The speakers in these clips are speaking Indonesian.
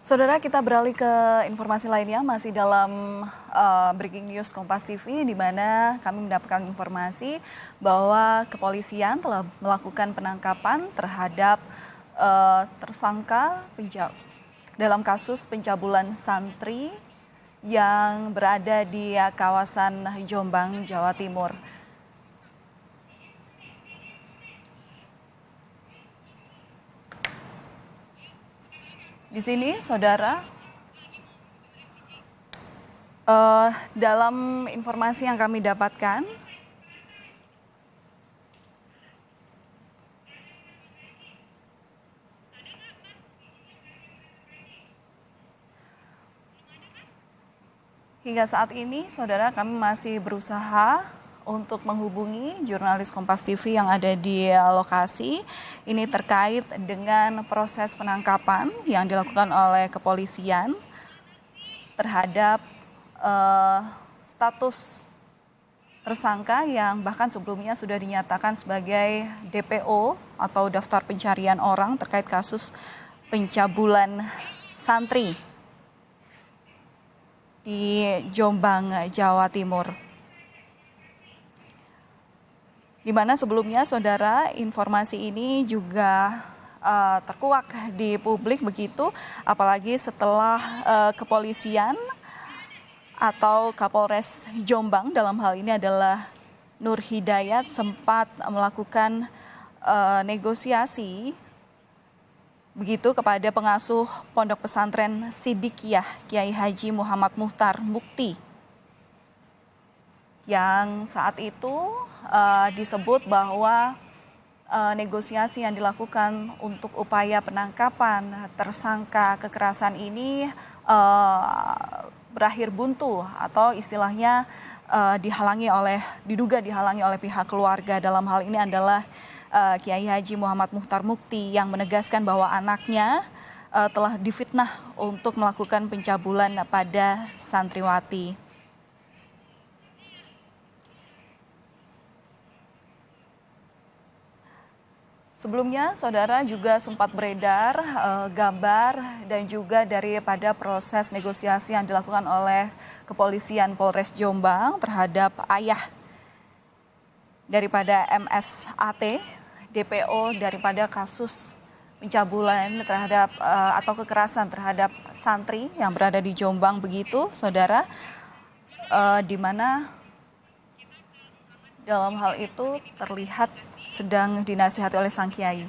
Saudara, kita beralih ke informasi lainnya, masih dalam breaking news Kompas TV, di mana kami mendapatkan informasi bahwa kepolisian telah melakukan penangkapan terhadap tersangka dalam kasus pencabulan santri yang berada di kawasan Jombang, Jawa Timur. Di sini, saudara, dalam informasi yang kami dapatkan, hingga saat ini, saudara, kami masih berusaha untuk menghubungi jurnalis Kompas TV yang ada di lokasi. Ini terkait dengan proses penangkapan yang dilakukan oleh kepolisian terhadap status tersangka yang bahkan sebelumnya sudah dinyatakan sebagai DPO atau daftar pencarian orang terkait kasus pencabulan santri di Jombang, Jawa Timur. Di mana sebelumnya, saudara, informasi ini juga terkuak di publik begitu, apalagi setelah kepolisian atau Kapolres Jombang dalam hal ini adalah Nur Hidayat sempat melakukan negosiasi begitu kepada pengasuh Pondok Pesantren Sidikiyah Kiai Haji Muhammad Muhtar Mukti, yang saat itu disebut bahwa negosiasi yang dilakukan untuk upaya penangkapan tersangka kekerasan ini berakhir buntu atau istilahnya diduga dihalangi oleh pihak keluarga. Dalam hal ini adalah Kiai Haji Muhammad Muhtar Mukti yang menegaskan bahwa anaknya telah difitnah untuk melakukan pencabulan pada santriwati. Sebelumnya, saudara, juga sempat beredar gambar dan juga daripada proses negosiasi yang dilakukan oleh kepolisian Polres Jombang terhadap ayah daripada MSAT, DPO daripada kasus pencabulan terhadap atau kekerasan terhadap santri yang berada di Jombang begitu, saudara, di mana dalam hal itu terlihat sedang dinasihati oleh sang kiai.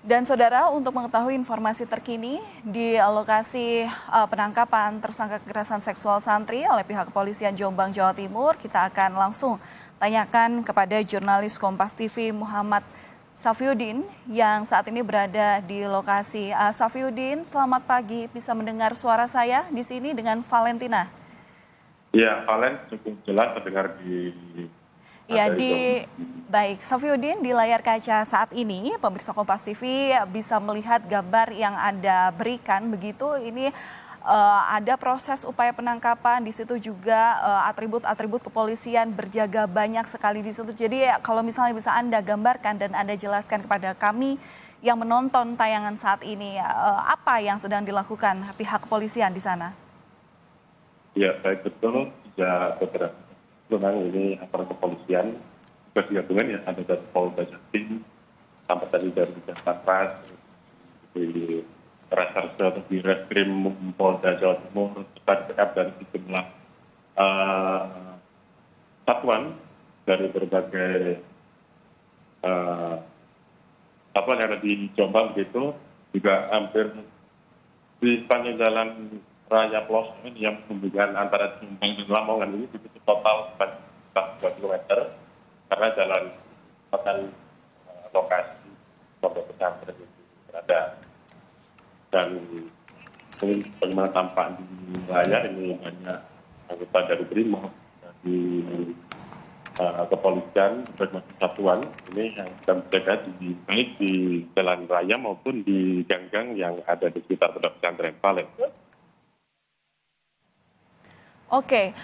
Dan saudara, untuk mengetahui informasi terkini di lokasi penangkapan tersangka kekerasan seksual santri oleh pihak kepolisian Jombang, Jawa Timur, kita akan langsung tanyakan kepada jurnalis Kompas TV Muhammad Safiuddin yang saat ini berada di lokasi. Safiuddin, selamat pagi. Bisa mendengar suara saya di sini dengan Valentina? Ya, Valen cukup jelas terdengar di... Ya, baik, Safiuddin, di layar kaca saat ini pemirsa Kompas TV bisa melihat gambar yang Anda berikan begitu. Ini ada proses upaya penangkapan, di situ juga atribut-atribut kepolisian berjaga banyak sekali di situ. Jadi kalau misalnya bisa Anda gambarkan dan Anda jelaskan kepada kami yang menonton tayangan saat ini, apa yang sedang dilakukan pihak kepolisian di sana? Ya, baik, betul. Sejak beberapa memang ini aparat kepolisian tugas gabungan yang ada dari Polda Jatim sampai tadi dari Jakarta di Reserse di Reskrim Polda Jawa Timur backup dari sejumlah satuan dari berbagai satuan yang ada di Jombang gitu, juga hampir di sepanjang jalan Raya Pelosok ini yang menghubungkan antara Jombang dan Lamongan ini ditutup total sekitar 2 kilometer karena jalan lokasi pondok pesantren itu berada. Dan bagaimana tampak di layar ini banyak anggota dari BRIMOB, dari kepolisian berbagai satuan ini yang sedang berjaga baik di jalan raya maupun di gang-gang yang ada di sekitar pondok pesantren Palen. Oke,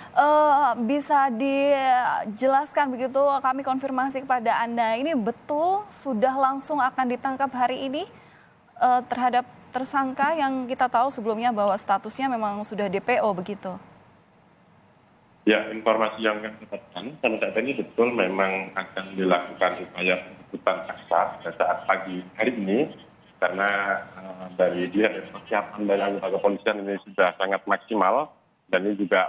bisa dijelaskan begitu kami konfirmasi kepada Anda, ini betul sudah langsung akan ditangkap hari ini terhadap tersangka yang kita tahu sebelumnya bahwa statusnya memang sudah DPO begitu? Ya, informasi yang kami dapatkan sampai saat ini betul memang akan dilakukan upaya penjemputan paksa pada saat pagi hari ini karena dari dilihat persiapan dari anggota kepolisian ini sudah sangat maksimal dan ini juga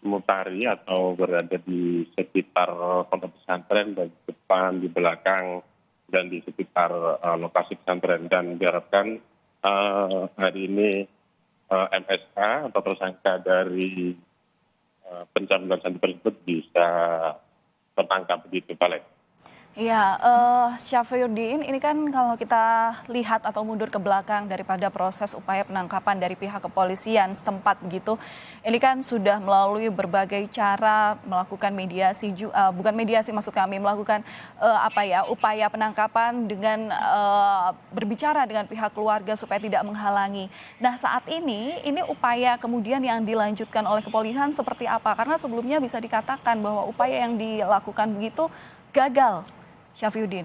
memutari atau berada di sekitar pondok pesantren dan di depan, di belakang dan di sekitar lokasi pesantren dan diharapkan hari ini MSA atau tersangka dari pencabulan santri tersebut bisa tertangkap begitu, Pak Lek. Iya, Syafriuddin, ini kan kalau kita lihat atau mundur ke belakang daripada proses upaya penangkapan dari pihak kepolisian setempat begitu, ini kan sudah melalui berbagai cara melakukan mediasi, bukan mediasi maksud kami, melakukan upaya penangkapan dengan berbicara dengan pihak keluarga supaya tidak menghalangi. Nah saat ini upaya kemudian yang dilanjutkan oleh kepolisian seperti apa? Karena sebelumnya bisa dikatakan bahwa upaya yang dilakukan begitu gagal. Syafriuddin.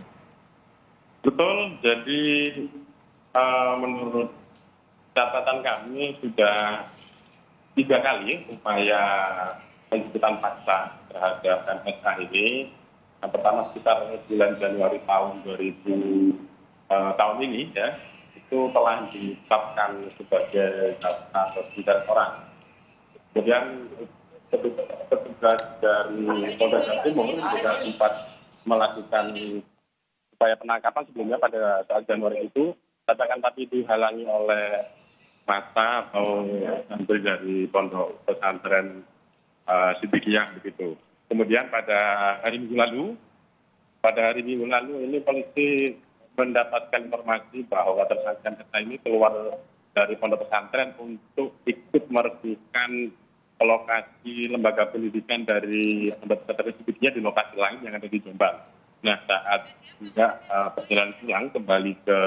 Betul, jadi menurut catatan kami sudah 3 kali upaya penjemputan paksa terhadap MSA ini. Yang pertama sekitar bulan Januari tahun 2000 tahun ini ya, itu telah ditetapkan sebagai atau 9 orang. Kemudian petugas dari Polda Jawa Timur juga sempat melakukan upaya penangkapan sebelumnya pada saat Januari itu, tapi dihalangi oleh massa atau santri dari pondok pesantren Siddiqiyah begitu. Kemudian pada hari Minggu lalu ini polisi mendapatkan informasi bahwa tersangka ini keluar dari pondok pesantren untuk ikut meresmikan lokasi lembaga pendidikan dari pondok pesantren Siddiqiyah di lokasi lain yang ada di Jombang. Nah, saat juga perjalanan pulang kembali ke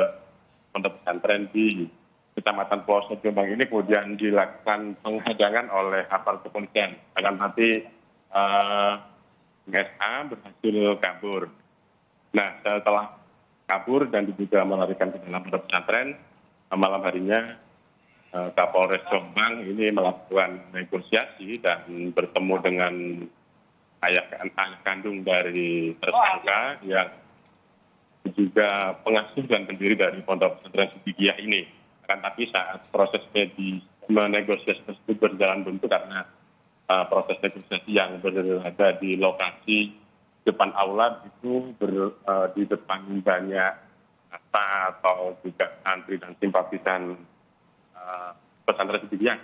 pondok pesantren di Kecamatan Pelosok Jombang ini kemudian dilakukan penghadangan oleh aparat kepolisian. Akan tapi SA berhasil kabur. Nah, setelah kabur dan diduga melarikan ke dalam pondok pesantren, malam harinya Kapolres Jombang ini melakukan negosiasi dan bertemu dengan ayah kandung dari tersangka yang juga pengasuh dan pendiri dari pondok pesantren Siddiqiyah ini. Akan tapi saat proses negosiasi tersebut berjalan buntu karena proses negosiasi yang berada di lokasi depan aula itu di depan banyak massa atau juga santri dan simpatisan pesantren Siddiqiyah,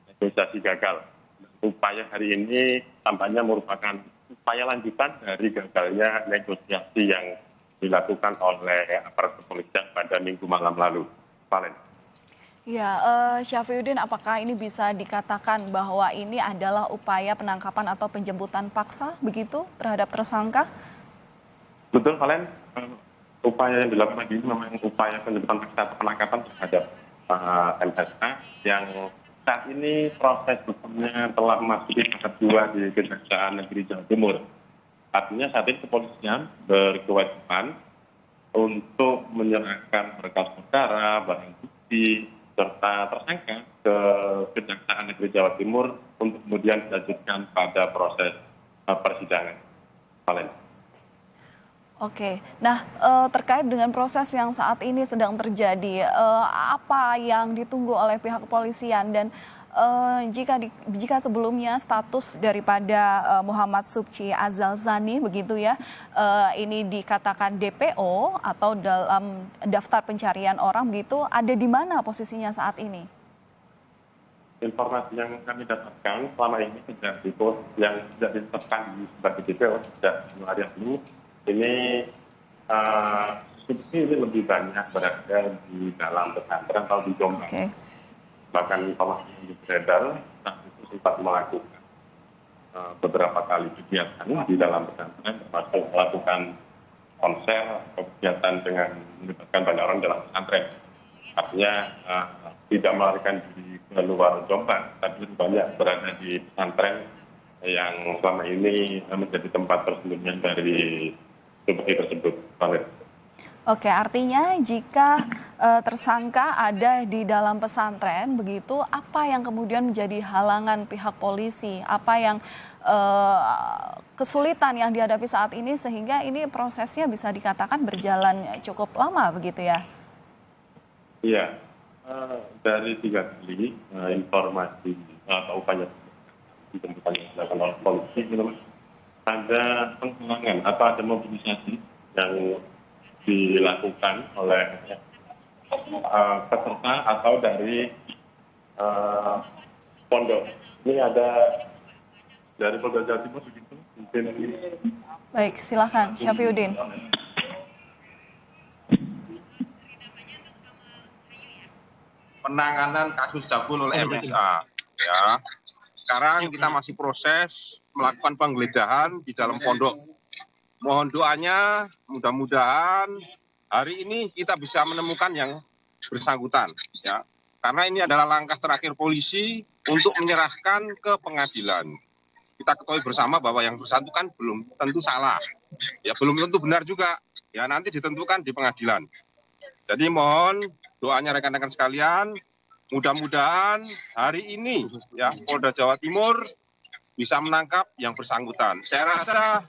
negosiasi gagal. Upaya hari ini tampaknya merupakan upaya lanjutan dari gagalnya negosiasi yang dilakukan oleh aparat kepolisian pada Minggu malam lalu. Valen. Ya, Syafriuddin, apakah ini bisa dikatakan bahwa ini adalah upaya penangkapan atau penjemputan paksa begitu terhadap tersangka? Betul, Valen. Upaya yang dilakukan ini memang upaya penjemputan paksa atau penangkapan terhadap MSA yang saat ini proses hukumnya telah memasuki tahap 2 di Kejaksaan Negeri Jawa Timur. Artinya saat ini kepolisian berkewajiban untuk menyerahkan berkas perkara, barang bukti, serta tersangka ke Kejaksaan Negeri Jawa Timur untuk kemudian dilanjutkan pada proses persidangan. Valen. Oke, nah terkait dengan proses yang saat ini sedang terjadi, apa yang ditunggu oleh pihak kepolisian dan jika sebelumnya status daripada Muhammad Subci Azal Zani begitu ya, ini dikatakan DPO atau dalam daftar pencarian orang begitu, ada di mana posisinya saat ini? Informasi yang kami dapatkan selama ini sejak yang sudah ditetapkan sebagai DPO sejak Januari lalu, ini Subci ini lebih banyak berada di dalam pesantren atau di Jombang. Okay. Bahkan informasi yang beredar saat itu sempat melakukan beberapa kali kegiatan di dalam pesantren, termasuk melakukan konser atau kegiatan dengan melibatkan banyak orang dalam pesantren. Artinya tidak melarikan diri ke luar Jombang, tapi banyak berada di pesantren yang selama ini menjadi tempat persembunyian dari subsidi tersebut. Oke, artinya jika tersangka ada di dalam pesantren, begitu, apa yang kemudian menjadi halangan pihak polisi? Apa yang kesulitan yang dihadapi saat ini sehingga ini prosesnya bisa dikatakan berjalan cukup lama, begitu ya? Iya, dari 3 kali informasi atau upaya penjemputan yang dilakukan oleh polisi, ada penghalangan atau ada mobilisasi yang dilakukan oleh peserta atau dari pondok. Ini ada dari Polda Jawa Timur begitu. Mungkin Baik, silakan Syafriuddin. Penanganan kasus Jabul oleh MSA. Ya, sekarang kita masih proses melakukan penggeledahan di dalam pondok. Mohon doanya, mudah-mudahan hari ini kita bisa menemukan yang bersangkutan. Ya, karena ini adalah langkah terakhir polisi untuk menyerahkan ke pengadilan. Kita ketahui bersama bahwa yang bersangkutan belum tentu salah, ya belum tentu benar juga. Ya nanti ditentukan di pengadilan. Jadi mohon doanya rekan-rekan sekalian, mudah-mudahan hari ini ya Polda Jawa Timur bisa menangkap yang bersangkutan. Saya rasa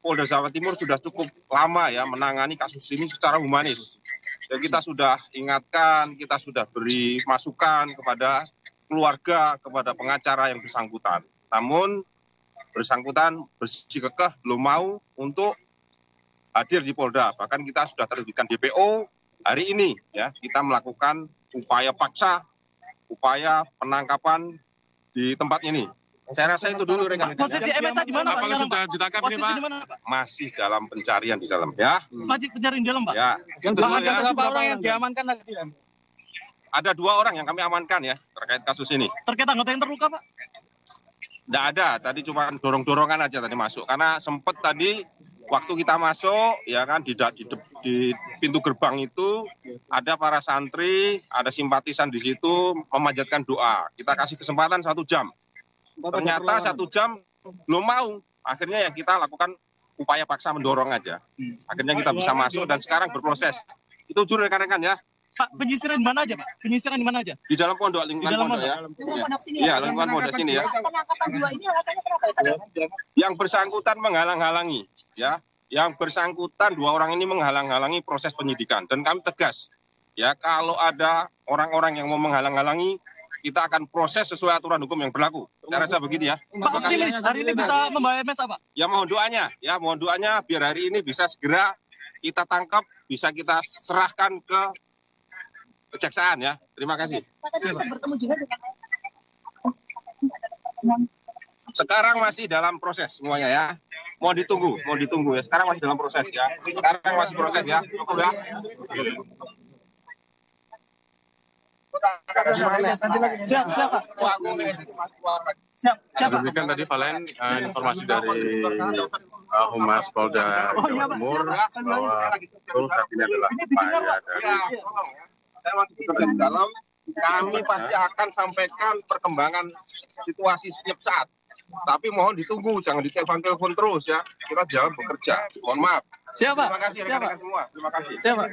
Polda Jawa Timur sudah cukup lama ya menangani kasus ini secara humanis. Dan kita sudah ingatkan, kita sudah beri masukan kepada keluarga, kepada pengacara yang bersangkutan. Namun bersangkutan bersikukuh belum mau untuk hadir di Polda. Bahkan kita sudah terbitkan DPO hari ini ya kita melakukan upaya paksa, upaya penangkapan di tempat ini. Saya rasa itu dulu rekan-rekan. Posisi MSA di mana, Pak? Kalau sudah ditangkap ini, Pak? Di mana, Pak? Masih dalam pencarian di dalam ya. Masih pencarian di dalam, Pak? Ya. Yang ada berapa orang yang diamankan tadi? Ada 2 orang yang kami amankan ya terkait kasus ini. Terkait anggota yang terluka, Pak? Tidak ada, tadi cuma dorong-dorongan aja tadi masuk. Karena sempat tadi waktu kita masuk, ya kan di pintu gerbang itu ada para santri, ada simpatisan di situ memanjatkan doa. Kita kasih kesempatan 1 jam. Ternyata 1 jam belum mau. Akhirnya ya kita lakukan upaya paksa mendorong aja. Akhirnya kita bisa masuk dan sekarang berproses. Itu jujur rekan-rekan ya. Pak, penyisiran di mana aja, Pak? Penyisiran di mana aja? Di dalam pondok, lingkungan pondok ya. Iya, lingkungan pondok sini ya. Penangkapan 2 ini alasannya kenapa ya, Pak? Yang bersangkutan menghalang-halangi ya. Yang bersangkutan 2 orang ini menghalang-halangi proses penyidikan dan kami tegas ya kalau ada orang-orang yang mau menghalang-halangi kita akan proses sesuai aturan hukum yang berlaku. Saya rasa begitu ya. Pak, optimis hari ini bisa membawa MSA, Pak? Ya mohon doanya biar hari ini bisa segera kita tangkap, bisa kita serahkan ke kejaksaan ya. Terima kasih. Pak, tadi sempat bertemu juga dengan Sekarang masih dalam proses semuanya ya. Mohon ditunggu ya. Sekarang masih dalam proses ya. Sekarang masih proses ya. Cukup ya. Siap, Pak. Siap, Pak. Diberikan tadi Valen informasi dari Humas Polda Jawa Timur bahwa betul saat ini adalah upaya dari Saya masih bekerja di dalam. Kami pasti akan sampaikan perkembangan situasi setiap saat. Tapi mohon ditunggu, jangan ditelepon-telepon terus ya. Kita jangan bekerja. Mohon maaf. Siap, Pak. Terima kasih rekan-rekan semua. Terima kasih. Siap, Pak.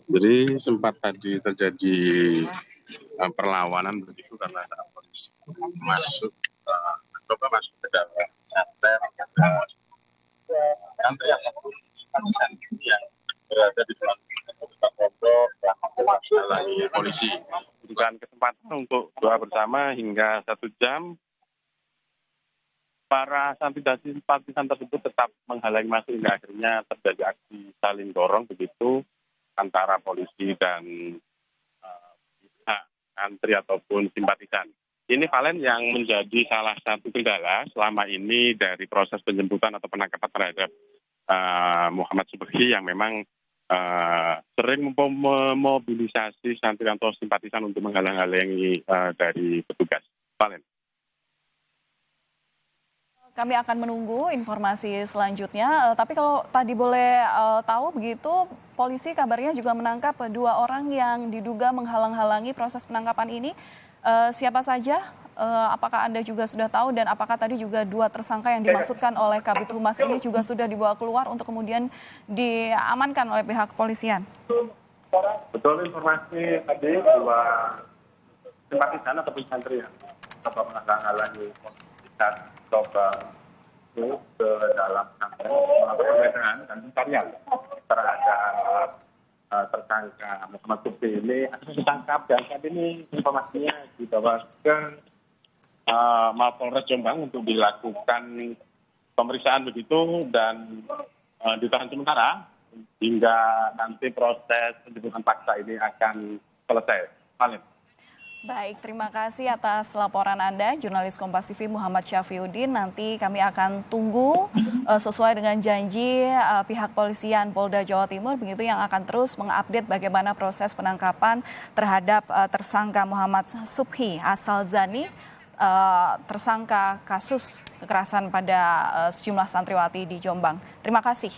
Jadi sempat tadi terjadi perlawanan begitu karena saat polisi masuk coba masuk ke dalam santri yang berada di dalam pondok menghalangi polisi. Bukan kesempatan untuk doa bersama hingga 1 jam. Para santri dan simpatisan tersebut tetap menghalangi masuk hingga akhirnya terjadi aksi saling dorong begitu antara polisi dan pihak santri ataupun simpatisan. Ini Valen yang menjadi salah satu kendala selama ini dari proses penjemputan atau penangkapan terhadap Muhammad Subhi yang memang sering memobilisasi santri atau simpatisan untuk menghalang-halangi dari petugas. Valen. Kami akan menunggu informasi selanjutnya. Tapi kalau tadi boleh tahu begitu, polisi kabarnya juga menangkap 2 orang yang diduga menghalang-halangi proses penangkapan ini. Siapa saja? Apakah Anda juga sudah tahu dan apakah tadi juga 2 tersangka yang dimaksudkan oleh Kabid Humas ini juga sudah dibawa keluar untuk kemudian diamankan oleh pihak kepolisian? Betul informasi tadi 2 simpatisan atau santri yang coba menghalang-halangi komunitas coba ke dalam pesantren melakukan penggeledahan dan pencarian terhadap tersangka Muhammad Subhi ini akhirnya ditangkap dan saat ini informasinya dibawa ke Mapolres Jombang untuk dilakukan pemeriksaan begitu dan ditahan sementara hingga nanti proses penjemputan paksa ini akan selesai. Halim. Baik, terima kasih atas laporan Anda, jurnalis Kompas TV Muhammad Syafiuddin. Nanti kami akan tunggu sesuai dengan janji pihak polisian Polda Jawa Timur, begitu yang akan terus mengupdate bagaimana proses penangkapan terhadap tersangka Muhammad Subhi Asal Zani, tersangka kasus kekerasan pada sejumlah santriwati di Jombang. Terima kasih.